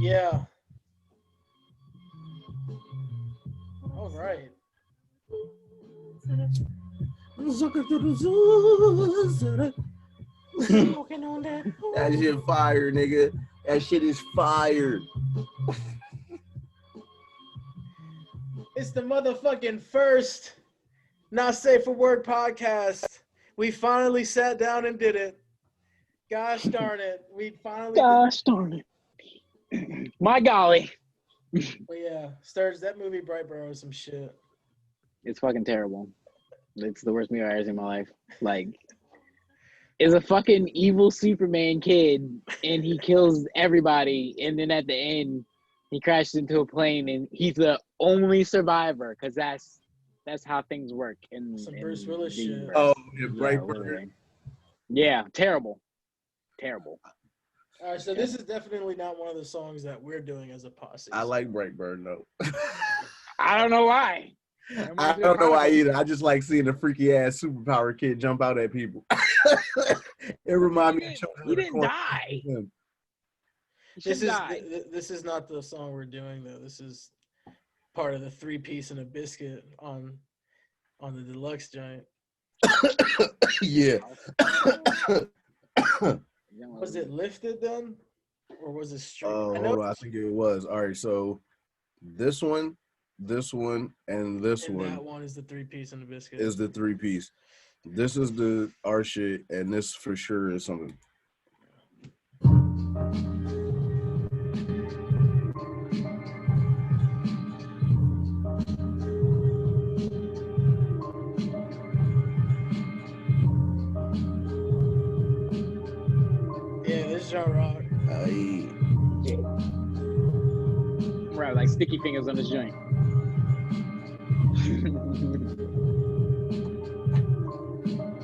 Yeah. All right. Smoking on that. That shit fire, nigga. That shit is fire. It's the motherfucking first Not Safe for Work podcast. We finally sat down and did it. Gosh darn it. We finally Gosh darn it. My golly. But yeah, Sturge, that movie Brightburn was some shit. It's fucking terrible. It's the worst movie I've ever seen in my life. Like, is a fucking evil Superman kid and he kills everybody, and then at the end he crashes into a plane and he's the only survivor because that's how things work in Bruce Willis shit. universe. Oh, Yeah, Brightburn. yeah, terrible. All right, so this is definitely not one of the songs that we're doing as a posse. I like Brightburn though. I don't know why. I don't know why either. I just like seeing a freaky ass superpower kid jump out at people. It reminds me of Children He of the didn't Corn. die. This is not the song we're doing though. This is part of the 3-piece and a biscuit on the deluxe joint. Yeah. Was it lifted then, or was it straight? Oh, hold on. I think it was. All right, so this one, and this one. That one is the 3-piece and the biscuit. Is the 3-piece. This is our shit, and this for sure is something. Yeah, this is John Rock. Right, like sticky fingers on this joint.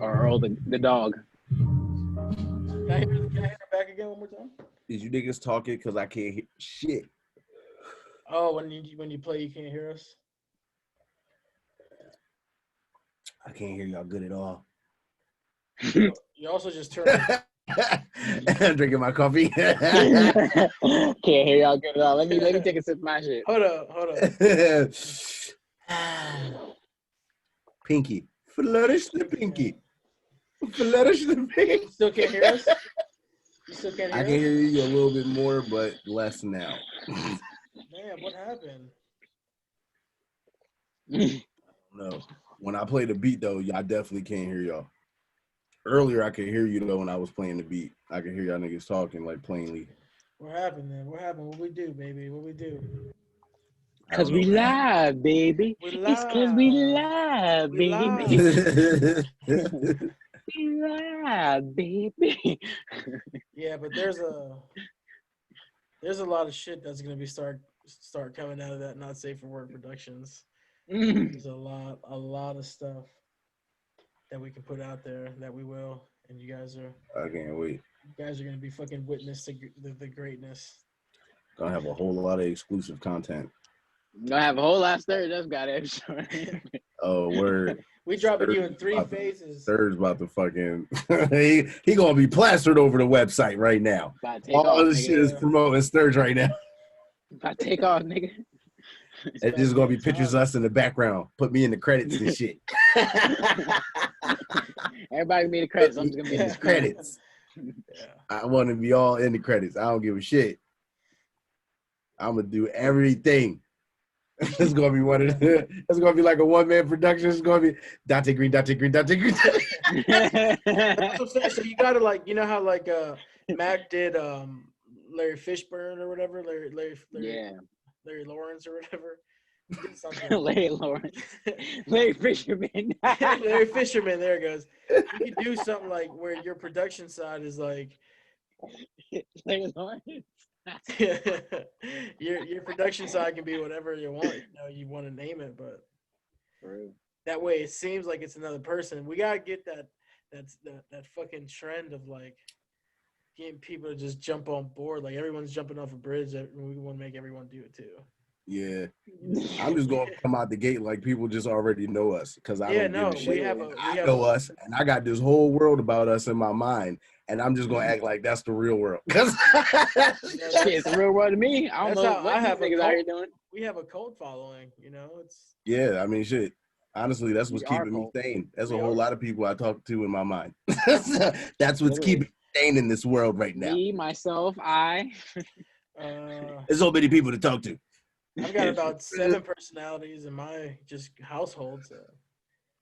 or Earl the dog. Can I hear her back again one more time? Did you niggas talking? Because I can't hear shit. Oh, when you play, you can't hear us? I can't hear y'all good at all. You also just turned. I'm drinking my coffee. Can't hear y'all good at all. Let me take a sip of my shit. Hold up. Pinky. Flourish the pinky. Flourish the pinky. You still can't hear us? You still can't hear us? I can hear you a little bit more, but less now. Damn, what happened? No. When I play the beat, though, I definitely can't hear y'all. Earlier, I could hear you, though, when I was playing the beat. I could hear y'all niggas talking, like, plainly. What happened then? What happened? What we do, baby? What we do? Because we live, baby. We It's because we live, We baby. We live, baby. Yeah, but there's a lot of shit that's gonna be start coming out of that Not Safe for Work Productions. There's a lot of stuff that we can put out there that we will, and you guys are gonna be fucking witness to the greatness. Gonna have a whole lot of exclusive content. Gonna have a whole lot of stories. That's got it. Oh, word. We dropping you in 3 phases. Third's about to fucking he gonna be plastered over the website right now. All this shit is promoting Sturge right now. About to take off, nigga. It's just gonna be pictures of us in the background. Put me in the credits and shit. Everybody made the credits. I'm just gonna be in the credits. Yeah. I want to be all in the credits. I don't give a shit. I'm gonna do everything. It's gonna be it's gonna be like a one-man production. It's gonna be Dante Green. That's what I'm saying. So you gotta, like, you know how like Mac did Larry Fishburne or whatever, Larry Lawrence or whatever. He did something. Larry Lawrence. Larry Fisherman. Larry Fisherman, there it goes. You could do something like where your production side is like Larry Lawrence. your production side can be whatever you want, you want to name it, but True. That way it seems like it's another person. We gotta get that fucking trend of like getting people to just jump on board. Like everyone's jumping off a bridge, and we want to make everyone do it too. Yeah, I'm just gonna come out the gate like people just already know us because I don't give a shit. I know us, and I got this whole world about us in my mind. and I'm just gonna act like that's the real world. Shit, it's the real world to me. I don't know what these niggas out here doing. We have a cult following, you know. It's yeah. I mean, shit. Honestly, that's what's keeping me sane. There's a whole lot of people I talk to in my mind. That's what's keeping me sane in this world right now. Me, myself, I. There's so many people to talk to. I've got about 7 personalities in my just household. So.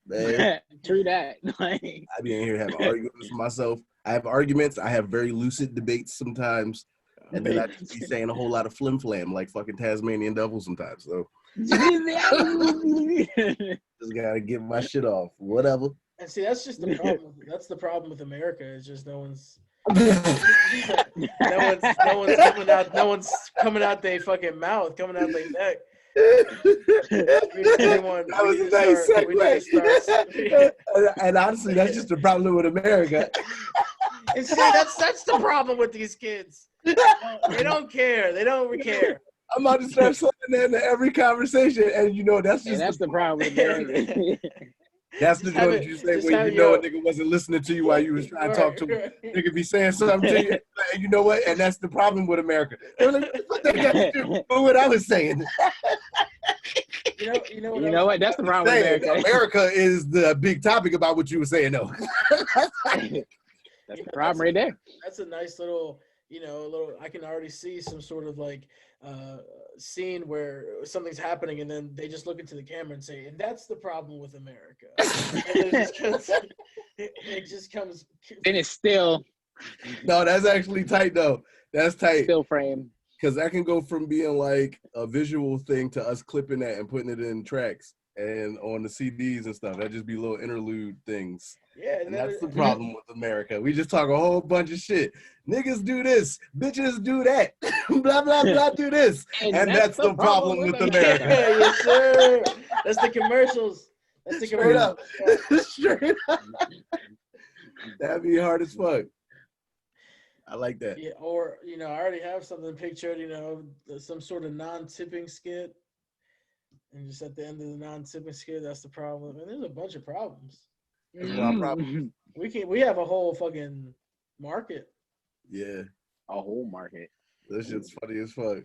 Man. True that. I be in here having arguments with myself. I have arguments. I have very lucid debates sometimes. And then I just be saying a whole lot of flim flam like fucking Tasmanian devil sometimes. So just gotta get my shit off. Whatever. And see, that's just the problem. That's the problem with America. It's just no one's coming out their fucking mouth, coming out their neck. That was a nice segue. And honestly, that's just the problem with America. And see, that's the problem with these kids. They don't care. They don't care. I'm about to start slipping into every conversation, and you know that's the problem with America. That's the joke you say when you know a nigga wasn't listening to you while you was trying to talk to him. Nigga be saying something to you, and you know what? And that's the problem with America. They're like, what they got to do with what I was saying? You know what? That's the problem with America. America is the big topic about what you were saying, though. That's the problem right there. That's a nice little, I can already see some sort of like scene where something's happening and then they just look into the camera and say, and that's the problem with America. it just comes. And it's still. No, that's actually tight, though. That's tight. Still frame. Because that can go from being like a visual thing to us clipping that and putting it in tracks and on the CDs and stuff. That just be little interlude things. Yeah, and that's the problem with America. We just talk a whole bunch of shit. Niggas do this, bitches do that, blah blah blah do this, and that's the problem with America. Yeah, yes, sir. That's the commercials. That's the commercials. Straight up. That'd be hard as fuck. I like that. Yeah, or I already have something pictured. Some sort of non-tipping skit, and just at the end of the non-tipping skit, that's the problem. And there's a bunch of problems. We have a whole fucking market. Yeah. A whole market. This shit's funny as fuck.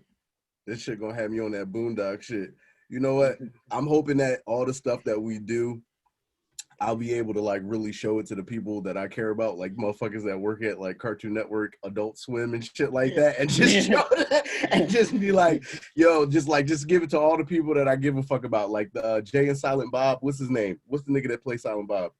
This shit gonna have me on that boondock shit. You know what? I'm hoping that all the stuff that we do, I'll be able to like really show it to the people that I care about, like motherfuckers that work at like Cartoon Network, Adult Swim and shit like that, and just show it and just be like, yo, just give it to all the people that I give a fuck about, like the Jay and Silent Bob. What's his name? What's the nigga that plays Silent Bob?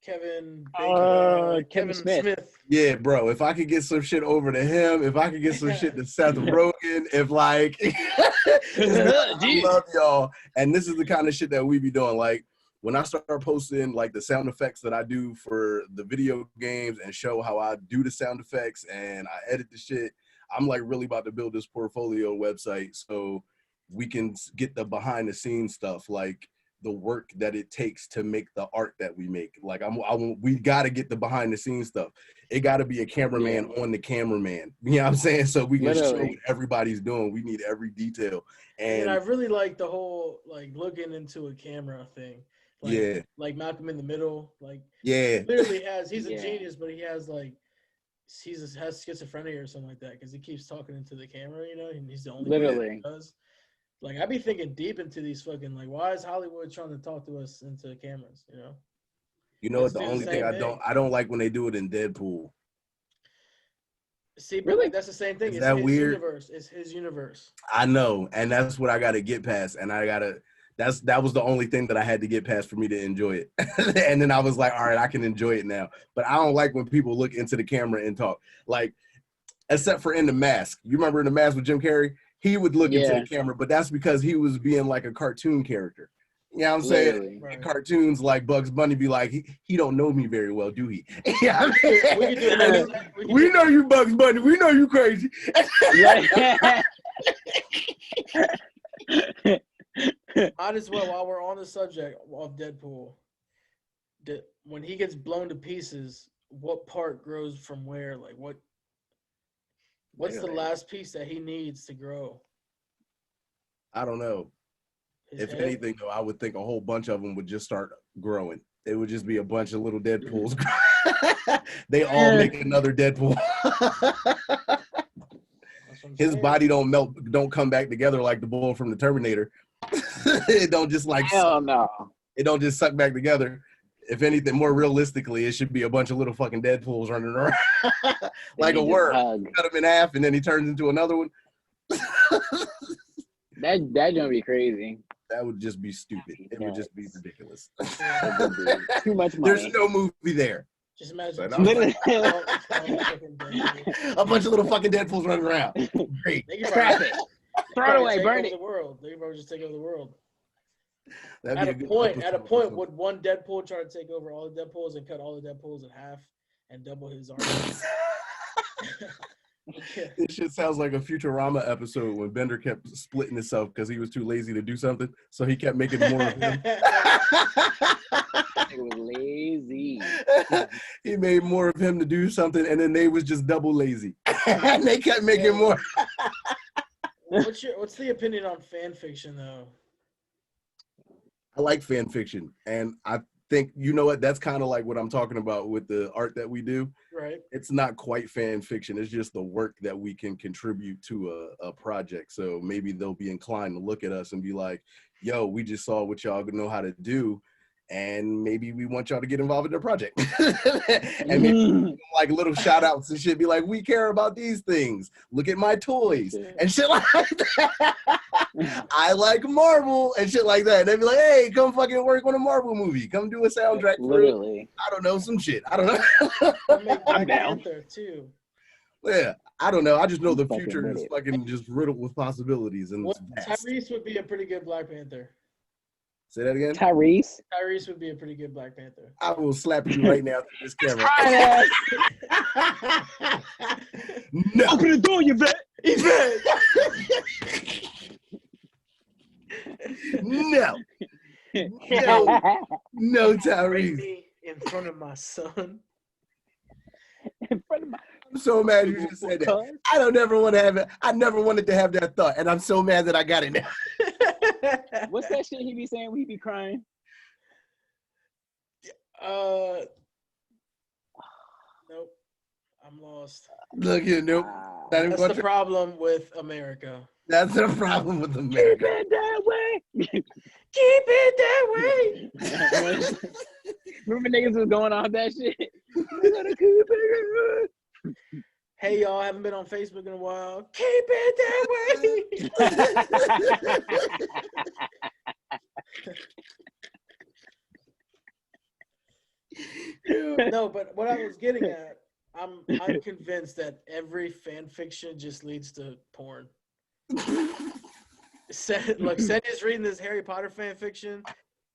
Kevin Bacon, Kevin Smith. Yeah, bro. If I could get some shit over to him, if I could get some shit to Seth Rogen, if like, I love y'all. And this is the kind of shit that we be doing. Like when I start posting like the sound effects that I do for the video games and show how I do the sound effects and I edit the shit, I'm like really about to build this portfolio website so we can get the behind the scenes stuff, like the work that it takes to make the art that we make. Like we got to get the behind the scenes stuff. It got to be a cameraman on the cameraman. You know what I'm saying? So we can show what everybody's doing. We need every detail. And I really like the whole like looking into a camera thing. Like, like Malcolm in the Middle. Like literally he's a genius, but he has like has schizophrenia or something like that because he keeps talking into the camera. And he's the only one that does. Like, I be thinking deep into these fucking, like, why is Hollywood trying to talk to us into cameras, You know what, the only thing I don't like when they do it in Deadpool. See, really? That's the same thing. Is that weird? Universe. It's his universe. I know, and that's what I got to get past, and that was the only thing that I had to get past for me to enjoy it. And then I was like, all right, I can enjoy it now. But I don't like when people look into the camera and talk. Like, except for in The Mask. You remember In The Mask with Jim Carrey? He would look into the camera, but that's because he was being like a cartoon character. You know what I'm saying? Right. Cartoons like Bugs Bunny be like, he don't know me very well, do he? Yeah, we know you, Bugs Bunny. We know you crazy. Might as well, while we're on the subject of Deadpool, when he gets blown to pieces, what part grows from where? Like what's the last piece that he needs to grow? I don't know. If anything, though, I would think a whole bunch of them would just start growing. It would just be a bunch of little Deadpools They all make another Deadpool. His body don't melt, don't come back together like the bull from the Terminator. It don't just like hell no. It don't just suck back together. If anything, more realistically, it should be a bunch of little fucking Deadpools running around like a worm. Cut him in half, and then he turns into another one. That gonna be crazy. That would just be stupid. It would just be ridiculous. Too much money. There's no movie there. Just imagine a bunch of little fucking Deadpools running around. Great. Scrap it. Throw it away. Burn it. The world. They could probably just take over the world. At a point, would one Deadpool try to take over all the Deadpools and cut all the Deadpools in half and double his army? This shit sounds like a Futurama episode when Bender kept splitting himself because he was too lazy to do something, so he kept making more of him. He was lazy. He made more of him to do something, and then they was just double lazy. And they kept making more. What's the opinion on fan fiction, though? I like fan fiction, and I think, you know what, that's kind of like what I'm talking about with the art that we do. Right. It's not quite fan fiction. It's just the work that we can contribute to a project. So maybe they'll be inclined to look at us and be like, yo, we just saw what y'all know how to do, and maybe we want y'all to get involved in the project. And maybe like little shout outs and shit, be like, we care about these things. Look at my toys and shit like that. I like Marvel and shit like that. And they'd be like, hey, come fucking work on a Marvel movie. Come do a soundtrack. Literally. I don't know, some shit. I don't know. I'm down there too. Yeah, I don't know. I just know the future is fucking just riddled with possibilities. And Tyrese would be a pretty good Black Panther. Say that again? Tyrese would be a pretty good Black Panther. I will slap you right now through this camera. No. Open the door, you vet. No. No, Tyrese. In front of my son. In front of my. I'm so mad you just said that. I never wanted to have that thought, and I'm so mad that I got it now. What's that shit he be saying when he be crying? Nope. I'm lost. Look here, nope. That's the problem with America. That's the problem with America. Keep it that way. Keep it that way. Remember niggas was going on that shit? We're gonna keep it. Hey, y'all, haven't been on Facebook in a while. Keep it that way. No, but what I was getting at, I'm convinced that every fan fiction just leads to porn. Look, Senya's reading this Harry Potter fan fiction.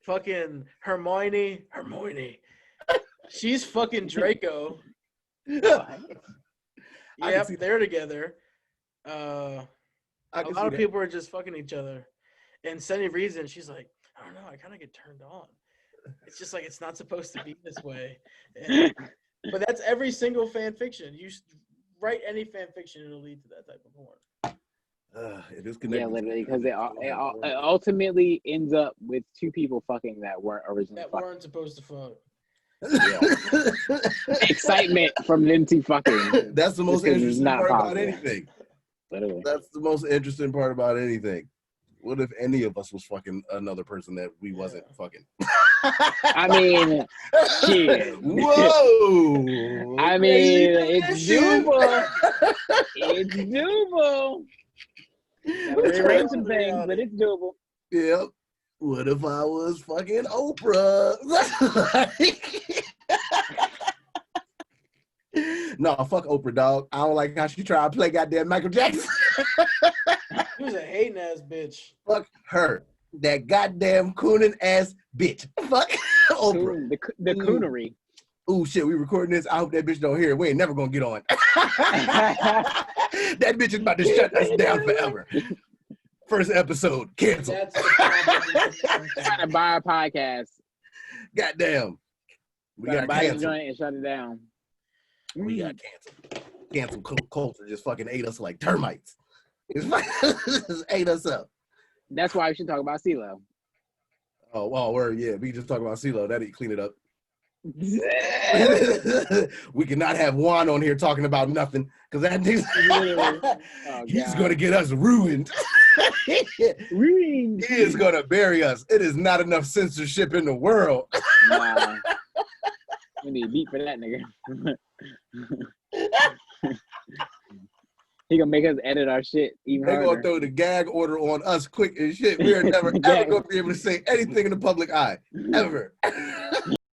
Fucking Hermione. She's fucking Draco. Yep, they're together. A lot of people are just fucking each other. And Senya reads it, and she's like, I don't know, I kind of get turned on. It's just like, it's not supposed to be this way. But that's every single fan fiction. You write any fan fiction, it'll lead to that type of porn. It is connected. Yeah, literally, because it ultimately ends up with two people fucking that weren't originally fucking. Weren't supposed to fuck. Yeah. Excitement from them two fucking. That's the most interesting part about anything. Literally. That's the most interesting part about anything. What if any of us was fucking another person that we wasn't fucking? I mean, shit. Whoa. I mean, it's doable. It's doable. Rearrange some things, but it's doable. Yep. What if I was fucking Oprah? No, fuck Oprah, dog. I don't like how she tried to play goddamn Michael Jackson. She was a hating ass bitch. Fuck her. That goddamn cooning ass bitch. Fuck Oprah. The coonery. Ooh, shit, we recording this. I hope that bitch don't hear it. We ain't never gonna get on. That bitch is about to shut us down forever. First episode, cancel. Trying to buy a podcast. Goddamn. We got buy the canceled. joint and shut it down. We got canceled. Cancel culture just fucking ate us like termites. Just ate us up. That's why we should talk about CeeLo. Oh, word, yeah. We can just talk about CeeLo. That'd clean it up. We cannot have Juan on here talking about nothing because that nigga, he's going to get us ruined. Ruined. He is going to bury us. It is not enough censorship in the world. Nah. We need beat for that nigga. He gonna make us edit our shit even They're harder. going to throw the gag order on us quick as shit. We are never ever going to be able to say anything in the public eye. Ever.